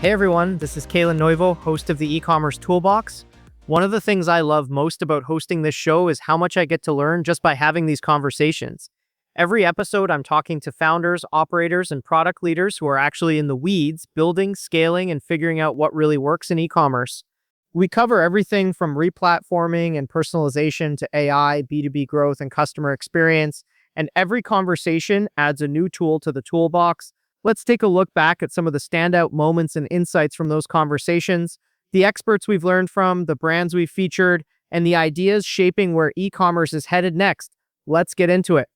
Hey everyone, this is Kailin Noivo, host of the Ecommerce Toolbox. One of the things I love most about hosting this show is how much I get to learn just by having these conversations. Every episode, I'm talking to founders, operators, and product leaders who are actually in the weeds, building, scaling, and figuring out what really works in e-commerce. We cover everything from replatforming and personalization to AI, B2B growth, and customer experience, and every conversation adds a new tool to the toolbox. Let's take a look back at some of the standout moments and insights from those conversations, the experts we've learned from, the brands we've featured, and the ideas shaping where e-commerce is headed next. Let's get into it.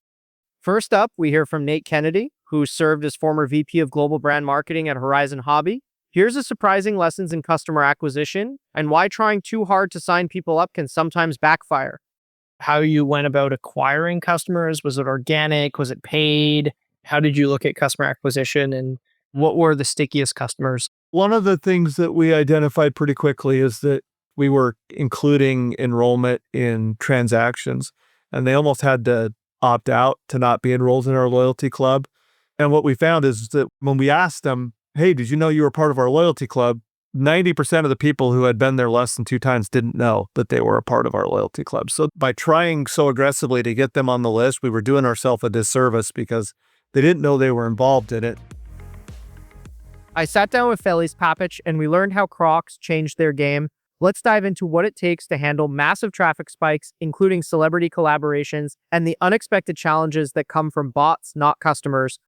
First up, we hear from Nate Kennedy, who served as former VP of Global Brand Marketing at Horizon Hobby. Here's a surprising lessons in customer acquisition and why trying too hard to sign people up can sometimes backfire. How you went about acquiring customers? Was it organic? Was it paid? How did you look at customer acquisition and what were the stickiest customers? One of the things that we identified pretty quickly is that we were including enrollment in transactions, and they almost had to opt out to not be enrolled in our loyalty club. And what we found is that when we asked them, hey, did you know you were part of our loyalty club? 90% of the people who had been there less than 2 times didn't know that they were a part of our loyalty club. So by trying so aggressively to get them on the list, we were doing ourselves a disservice because they didn't know they were involved in it. I sat down with Felice Papich and we learned how Crocs changed their game. Let's dive into what it takes to handle massive traffic spikes, including celebrity collaborations, and the unexpected challenges that come from bots, not customers.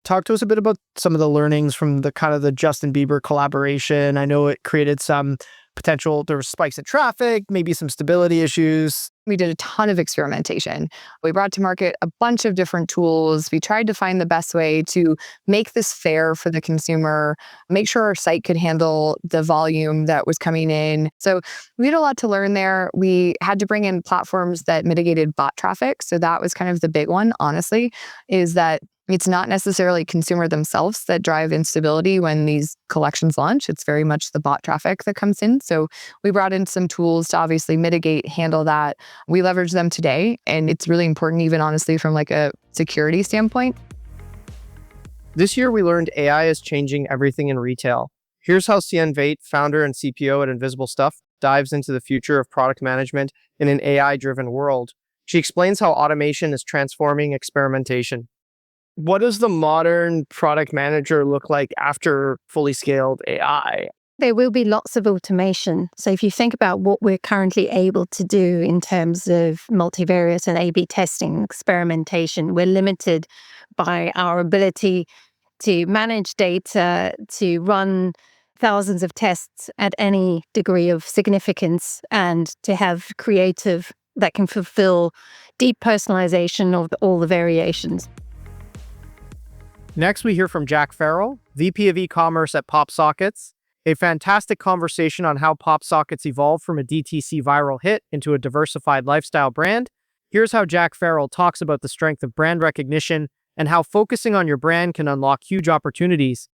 Talk to us a bit about some of the learnings from the Justin Bieber collaboration. I know it created some potential, there were spikes in traffic, maybe some stability issues. We did a ton of experimentation. We brought to market a bunch of different tools. We tried to find the best way to make this fair for the consumer, make sure our site could handle the volume that was coming in. So we had a lot to learn there. We had to bring in platforms that mitigated bot traffic. So that was kind of the big one, honestly, is that it's not necessarily consumer themselves that drive instability when these collections launch. It's very much the bot traffic that comes in. So we brought in some tools to obviously mitigate, handle that. We leverage them today, and it's really important, even honestly, from like a security standpoint. This year, we learned AI is changing everything in retail. Here's how Sian Veit, founder and CPO at Invisible Stuff, dives into the future of product management in an AI-driven world. She explains how automation is transforming experimentation. What does the modern product manager look like after fully scaled AI? There will be lots of automation. So if you think about what we're currently able to do in terms of multivariate and A/B testing, experimentation, we're limited by our ability to manage data, to run thousands of tests at any degree of significance, and to have creative that can fulfill deep personalization of all the variations. Next, we hear from Jack Farrell, VP of e-commerce at PopSockets. A fantastic conversation on how PopSockets evolved from a DTC viral hit into a diversified lifestyle brand. Here's how Jack Farrell talks about the strength of brand recognition and how focusing on your brand can unlock huge opportunities.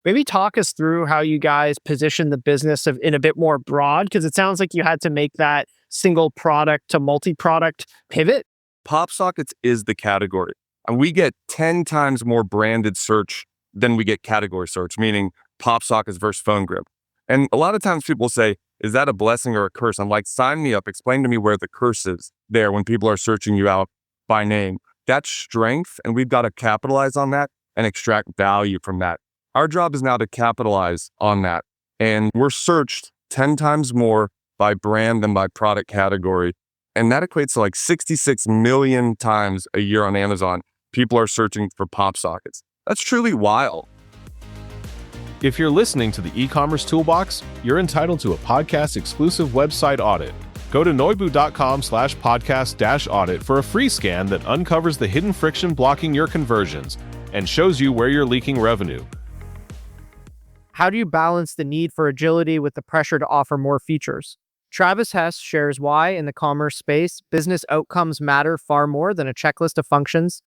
Maybe talk us through how you guys position the business in a bit more broad, because it sounds like you had to make that single product to multi-product pivot. PopSockets is the category. And we get 10 times more branded search than we get category search, meaning PopSockets versus phone grip. And a lot of times people say, is that a blessing or a curse? I'm like, sign me up. Explain to me where the curse is there when people are searching you out by name. That's strength, and we've got to capitalize on that and extract value from that. Our job is now to capitalize on that. And we're searched 10 times more by brand than by product category. And that equates to like 66 million times a year on Amazon. People are searching for PopSockets. That's truly wild. If you're listening to the e-commerce toolbox, you're entitled to a podcast-exclusive website audit. Go to noibu.com/podcast-audit for a free scan that uncovers the hidden friction blocking your conversions and shows you where you're leaking revenue. How do you balance the need for agility with the pressure to offer more features? Travis Hess shares why, in the commerce space, business outcomes matter far more than a checklist of functions.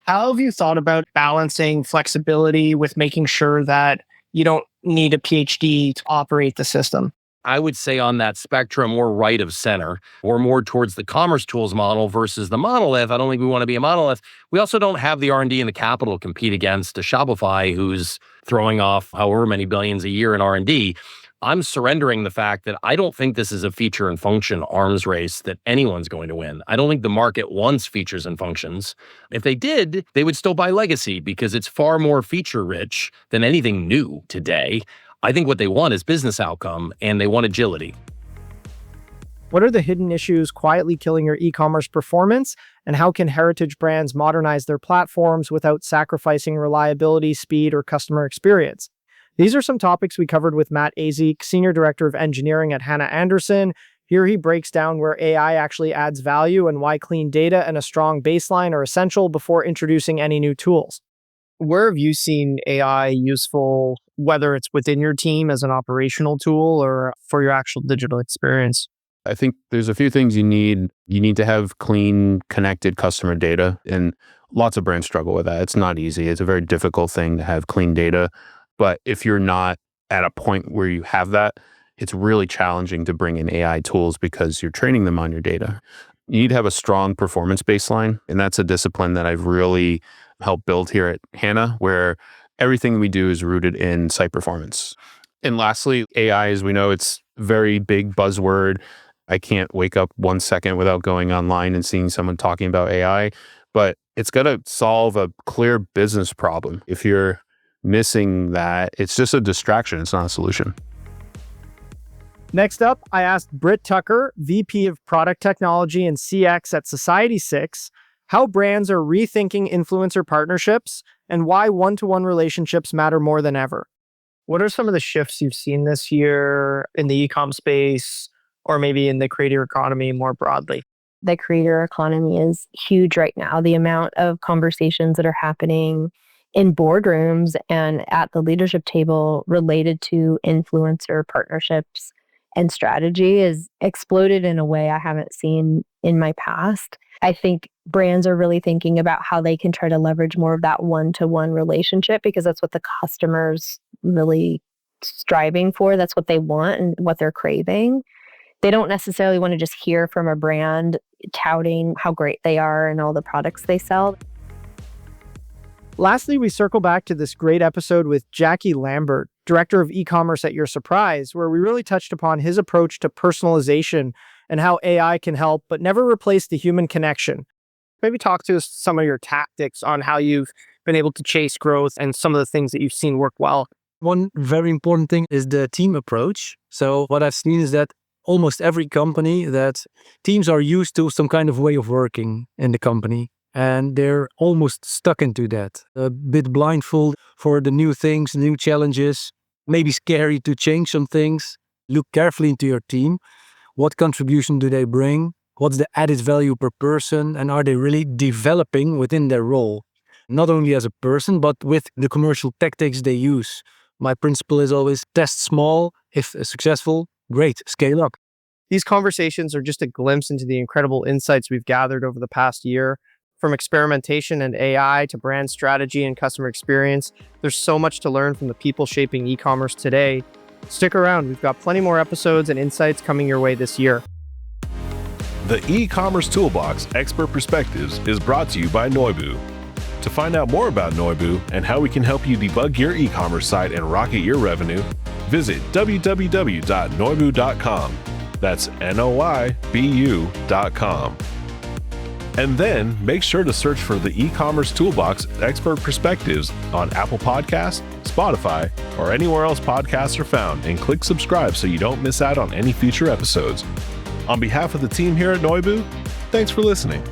How have you thought about balancing flexibility with making sure that you don't need a PhD to operate the system? I would say on that spectrum, we're right of center. We're more towards the commerce tools model versus the monolith. I don't think we want to be a monolith. We also don't have the R&D and the capital to compete against a Shopify who's throwing off however many billions a year in R&D. I'm surrendering the fact that I don't think this is a feature and function arms race that anyone's going to win. I don't think the market wants features and functions. If they did, they would still buy legacy because it's far more feature rich than anything new today. I think what they want is business outcome and they want agility. What are the hidden issues quietly killing your e-commerce performance? And how can heritage brands modernize their platforms without sacrificing reliability, speed, or customer experience? These are some topics we covered with Matt Aziek, Senior Director of Engineering at Hanna Andersson. Here he breaks down where AI actually adds value and why clean data and a strong baseline are essential before introducing any new tools. Where have you seen AI useful, whether it's within your team as an operational tool or for your actual digital experience? I think there's a few things you need. You need to have clean, connected customer data, and lots of brands struggle with that. It's not easy. It's a very difficult thing to have clean data. But if you're not at a point where you have that, it's really challenging to bring in AI tools because you're training them on your data. You need to have a strong performance baseline, and that's a discipline that I've really helped build here at Hanna, where everything we do is rooted in site performance. And lastly, AI, as we know, it's a very big buzzword. I can't wake up 1 second without going online and seeing someone talking about AI, but it's got to solve a clear business problem. If you're missing that, it's just a distraction. It's not a solution. Next up, I asked Britt Tucker, VP of Product Technology and CX at Society6, how brands are rethinking influencer partnerships and why one-to-one relationships matter more than ever. What are some of the shifts you've seen this year in the e-com space or maybe in the creator economy more broadly? The creator economy is huge right now. The amount of conversations that are happening in boardrooms and at the leadership table related to influencer partnerships and strategy is exploded in a way I haven't seen in my past. I think brands are really thinking about how they can try to leverage more of that one-to-one relationship because that's what the customer's really striving for. That's what they want and what they're craving. They don't necessarily want to just hear from a brand touting how great they are and all the products they sell. Lastly, we circle back to this great episode with Jackie Lambert, Director of E-commerce at Your Surprise, where we really touched upon his approach to personalization and how AI can help, but never replace the human connection. Maybe talk to us some of your tactics on how you've been able to chase growth and some of the things that you've seen work well. One very important thing is the team approach. So what I've seen is that almost every company, that teams are used to some kind of way of working in the company. And they're almost stuck into that, a bit blindfold for the new things, new challenges, maybe scary to change some things. Look carefully into your team. What contribution do they bring? What's the added value per person? And are they really developing within their role? Not only as a person, but with the commercial tactics they use. My principle is always test small. If successful, great, scale up. These conversations are just a glimpse into the incredible insights we've gathered over the past year. From experimentation and AI to brand strategy and customer experience, there's so much to learn from the people shaping e-commerce today. Stick around, we've got plenty more episodes and insights coming your way this year. The e-commerce toolbox Expert Perspectives is brought to you by Noivo. To find out more about Noivo and how we can help you debug your e-commerce site and rocket your revenue, visit www.noivo.com. That's Noibu.com. And then make sure to search for the e-commerce toolbox Expert Perspectives on Apple Podcasts, Spotify, or anywhere else podcasts are found, and click subscribe so you don't miss out on any future episodes. On behalf of the team here at Noivo, thanks for listening.